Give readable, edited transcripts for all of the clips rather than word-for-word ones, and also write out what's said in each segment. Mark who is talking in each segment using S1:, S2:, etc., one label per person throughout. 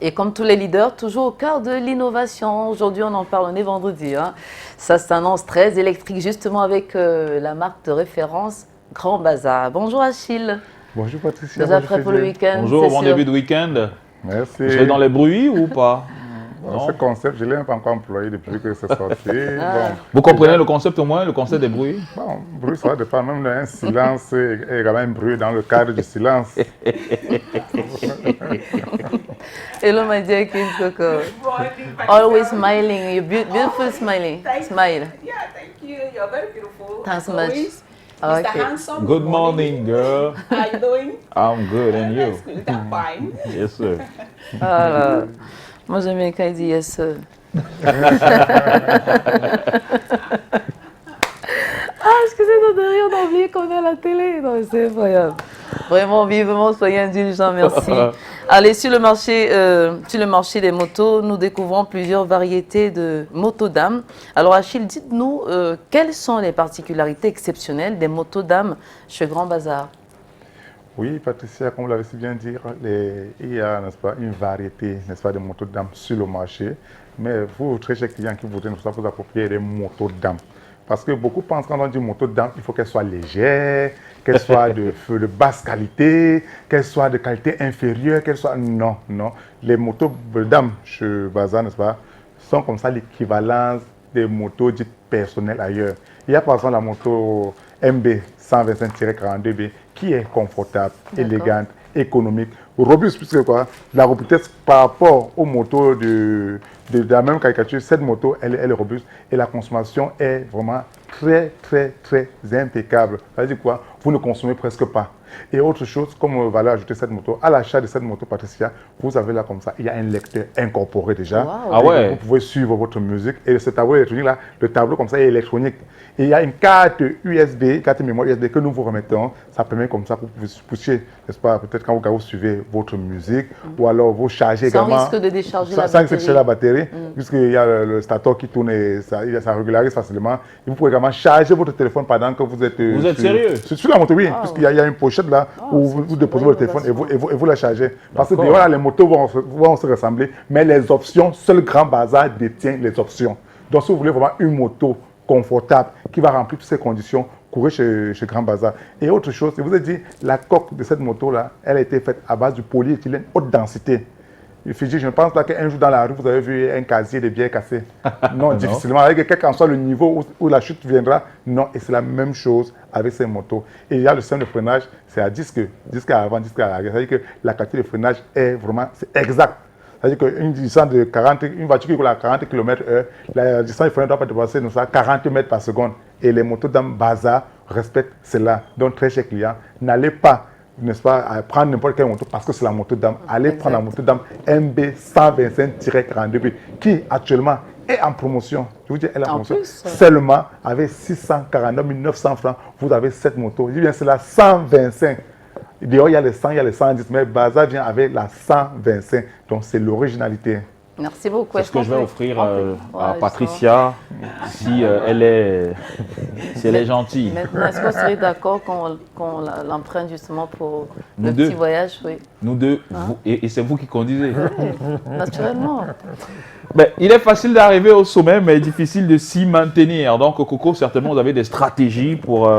S1: Et comme tous les leaders, toujours au cœur de l'innovation. Aujourd'hui, on en parle, on est vendredi. Hein. Ça s'annonce très électrique, justement avec la marque de référence Grand Bazar. Bonjour Achille.
S2: Bonjour Patricia.
S1: Déjà prêt pour le week-end?
S3: Bonjour, bon début de week-end.
S2: Merci.
S3: Vous serez dans les bruits ou pas?
S2: Ce concept, je ne l'ai pas encore employé depuis que c'est sorti. Bon,
S3: vous comprenez le concept au moins, le concept des bruits?
S2: Bon, bruit, ça dépend même d'un silence et également un bruit dans le cadre du silence.
S1: Hello, my dear Queen Coco. Always smiling. You're beautiful smiling. Smile.
S4: Yeah, thank you. You're very beautiful.
S1: Thanks
S4: as
S1: much.
S4: always. Mr.
S1: Okay.
S4: Handsome.
S3: Good morning, girl.
S4: How are you doing?
S3: I'm good, and you?
S4: That's good. I'm fine.
S3: Yes, sir.
S1: Voilà. Moi, j'aime bien quand il dit yes, sir. Excusez-nous de rire, on a oublié qu'on est à la télé. Non, c'est incroyable. Vraiment, vivement, soyez indulgents, merci. Allez, sur le marché des motos, nous découvrons plusieurs variétés de motos dames. Alors, Achille, dites-nous, quelles sont les particularités exceptionnelles des motos dames chez Grand Bazar?
S2: Oui, Patricia, comme vous l'avez si bien dit, il y a, n'est-ce pas, une variété, n'est-ce pas, de motos dames sur le marché. Mais vous, très chers clients qui voudraient vous approprier des motos dames. Parce que beaucoup pensent quand on dit moto dame, il faut qu'elle soit légère, qu'elle soit de basse qualité, qu'elle soit de qualité inférieure, qu'elle soit... Non, non. Les motos dames chez Bazar, n'est-ce pas, sont comme ça l'équivalence des motos dites personnelles ailleurs. Il y a par exemple la moto MB 125-42B qui est confortable, élégante, économique, robuste, puisque quoi, la robustesse par rapport aux motos de la même caricature, cette moto, elle est robuste et la consommation est vraiment très, très, très impeccable. Ça veut dire quoi? Vous ne consommez presque pas. Et autre chose, comme valeur ajoutée cette moto, à l'achat de cette moto, Patricia, vous avez là comme ça, il y a un lecteur incorporé déjà.
S1: Wow.
S3: Ah ouais.
S2: Vous pouvez suivre votre musique et ce tableau électronique là, le tableau comme ça est électronique. Et il y a une carte USB, carte mémoire USB que nous vous remettons. Ça permet comme ça que vous puissiez, n'est-ce pas, peut-être quand vous suivez votre musique ou alors vous chargez également.
S1: Sans risque de décharger la batterie.
S2: Sans risque de décharger la batterie, puisqu'il y a le stator qui tourne et ça régularise facilement. Et vous pouvez également charger votre téléphone pendant que vous êtes.
S3: Vous êtes sérieux?
S2: Sur la moto, oui, puisqu'il y a une pochette là où vous déposez votre téléphone et vous la chargez. Parce que voilà, les motos vont se ressembler, mais les options, seul Grand Bazar détient les options. Donc si vous voulez vraiment une moto confortable qui va remplir toutes ces conditions, courez chez Grand Bazar. Et autre chose, je vous ai dit, la coque de cette moto là, elle a été faite à base de polyéthylène haute densité. Fiji, je ne pense pas qu'un jour dans la rue, vous avez vu un casier de bière cassé. Non, difficilement. Avec quel qu'en soit le niveau où la chute viendra, non. Et c'est la même chose avec ces motos. Et il y a le système de freinage, c'est à disque avant, disque à l'arrière. C'est-à-dire que la qualité de freinage est vraiment exact. C'est-à-dire qu'une distance de 40, une voiture qui roule à 40 km/h, la distance de freinage ne doit pas dépasser 40 mètres par seconde. Et les motos dans Bazar respectent cela. Donc, très chers clients, n'allez pas, n'est-ce pas, à prendre n'importe quelle moto parce que c'est la moto dame. Allez prendre la moto dame MB 125-42B qui actuellement est en promotion. Je vous dis, elle est en promotion. Seulement avec 649 900 francs, vous avez cette moto. Je dis bien, c'est la 125. Dehors, il y a les 100, il y a les 110, mais Bazar vient avec la 125. Donc, c'est l'originalité.
S1: Merci beaucoup.
S3: C'est ce que je vais offrir à Patricia si elle est gentille.
S1: Maintenant, est-ce qu'on serait d'accord qu'on l'emprunte justement pour le
S3: deux.
S1: petit voyage? Oui.
S3: Nous deux, et c'est vous qui conduisez.
S1: Oui, naturellement.
S3: Ben, il est facile d'arriver au sommet, mais difficile de s'y maintenir. Donc, Coco, certainement, vous avez des stratégies pour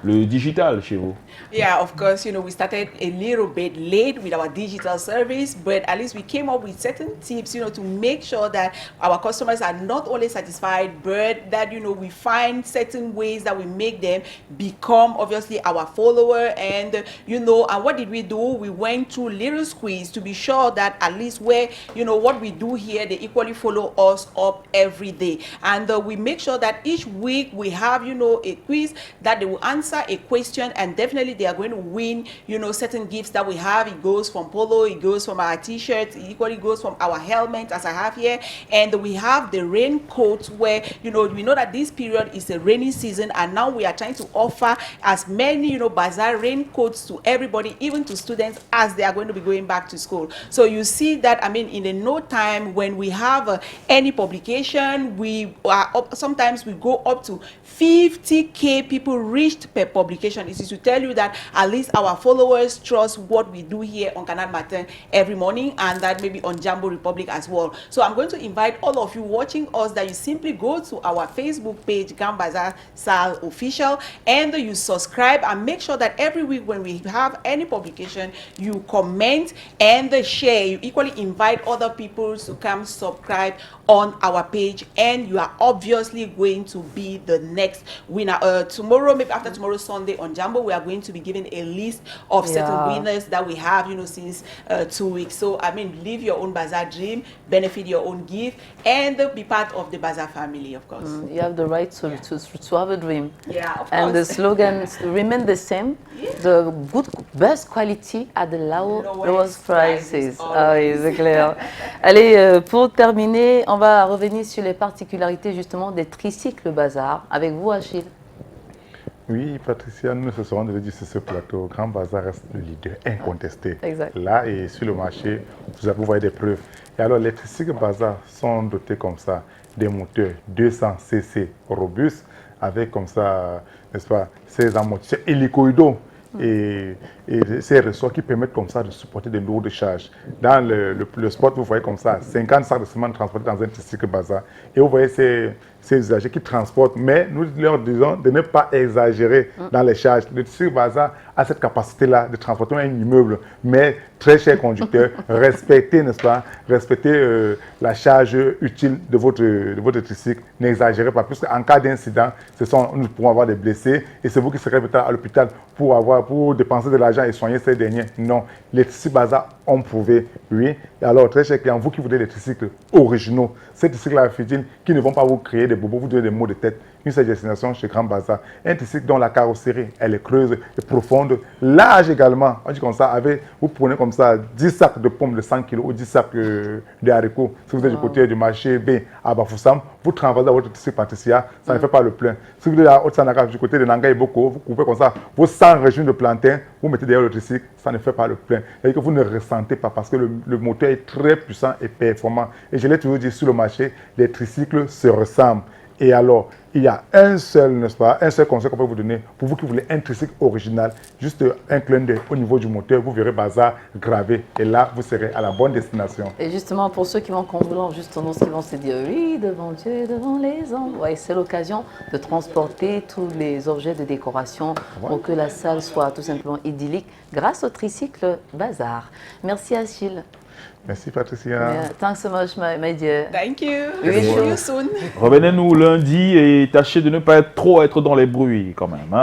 S3: le digital chez vous.
S4: Yeah, of course, you know, we started a little bit late with our digital service, but at least we came up with certain tips, you know, to make sure that our customers are not only satisfied, but that, you know, we find certain ways that we make them become, obviously, our follower. And, you know, and what did we do? We went through little squeeze to be sure that at least where, you know, what we do here, they equally follow us up every day. And we make sure that each week we have, you know, a quiz that they will answer a question, and definitely they are going to win, you know, certain gifts that we have. It goes from polo, it goes from our t-shirts, it equally goes from our helmet, as I have here, and we have the raincoats where, you know, we know that this period is a rainy season, and now we are trying to offer as many, you know, Bazar raincoats to everybody, even to students, as they are are going to be going back to school. So you see that, I mean, in a no time, when we have any publication, we are up, sometimes we go up to 50K people reached per publication. This is to tell you that at least our followers trust what we do here on Canal Matin every morning, and that maybe on Jambo Republic as well. So I'm going to invite all of you watching us that you simply go to our Facebook page, Grand Bazaar Sal Official, and you subscribe, and make sure that every week when we have any publication, you comment and share. You equally invite other people to come subscribe on our page, and you are obviously going to be the next winner. Tomorrow, maybe after tomorrow, Sunday on Jambo, we are going to be giving a list of certain winners that we have, you know, since 2 weeks. So I mean, live your own bazaar dream, benefit your own gift, and be part of the bazaar family, of course.
S1: You have the right to have a dream.
S4: Yeah, of
S1: And the
S4: course.
S1: slogan remain the same. The good, best quality at the lowest prices. Ah oui, c'est clair. Allez, pour terminer, on va revenir sur les particularités justement des tricycles bazar. Avec vous, Achille.
S2: Oui, Patricia, nous ce soir, on devait dire sur ce plateau, Grand Bazar reste le leader incontesté.
S1: Exact.
S2: Là, et sur le marché, vous voyez des preuves. Et alors, les tricycles Bazar sont dotés comme ça, des moteurs 200 cc robustes, avec comme ça, n'est-ce pas, ces amortisseurs hélicoïdaux et ces ressorts qui permettent comme ça de supporter de lourdes charges. Dans le sport, vous voyez comme ça, 50 sacs de ciment transportés dans un tricycle Bazar. Et vous voyez ces usagers qui transportent, mais nous leur disons de ne pas exagérer dans les charges. Le tricycle Bazar a cette capacité-là de transporter un immeuble, mais très cher conducteur, respectez, n'est-ce pas, respectez la charge utile de votre tricycle, n'exagérez pas, puisqu'en cas d'incident, nous pourrons avoir des blessés, et c'est vous qui serez peut-être à l'hôpital pour dépenser de l'argent et soigner ces derniers. Non, les tricycles Bazar ont prouvé, oui. Et alors, très chers clients, vous qui voulez des tricycles originaux, ces tricycles-là, qui ne vont pas vous créer des bobos, vous donner des maux de tête, une seule destination chez Grand Bazar. Un tricycle dont la carrosserie, elle est creuse et profonde, large également. On dit comme ça, vous prenez comme ça 10 sacs de pommes de 100 kg ou 10 sacs de haricots. Si vous êtes du côté du marché B à Bafoussam, vous travaillez votre tricycle Patricia, ça ne fait pas le plein. Si vous êtes à Haute-Sanaka, du côté de Nanga et Boko, vous coupez comme ça vos 100 régions de plantain, vous mettez derrière le tricycle, ça ne fait pas le plein. C'est-à-dire que vous ne ressentez pas parce que le moteur est très puissant et performant. Et je l'ai toujours dit, sur le marché, les tricycles se ressemblent. Et alors, il y a un seul, n'est-ce pas, un seul conseil qu'on peut vous donner pour vous qui voulez un tricycle original, juste un clin d'œil au niveau du moteur, vous verrez Bazar gravé et là, vous serez à la bonne destination.
S1: Et justement, pour ceux qui vont conduire, justement, qui vont se dire oui, devant Dieu, devant les hommes, ouais, c'est l'occasion de transporter tous les objets de décoration pour que la salle soit tout simplement idyllique grâce au tricycle Bazar. Merci Achille.
S2: Merci Patricia.
S1: Thanks so much, my dear.
S4: Thank you.
S1: Oui,
S4: See
S1: sure.
S4: you soon.
S3: Revenez-nous lundi et tâchez de ne pas être trop dans les bruits quand même. Hein.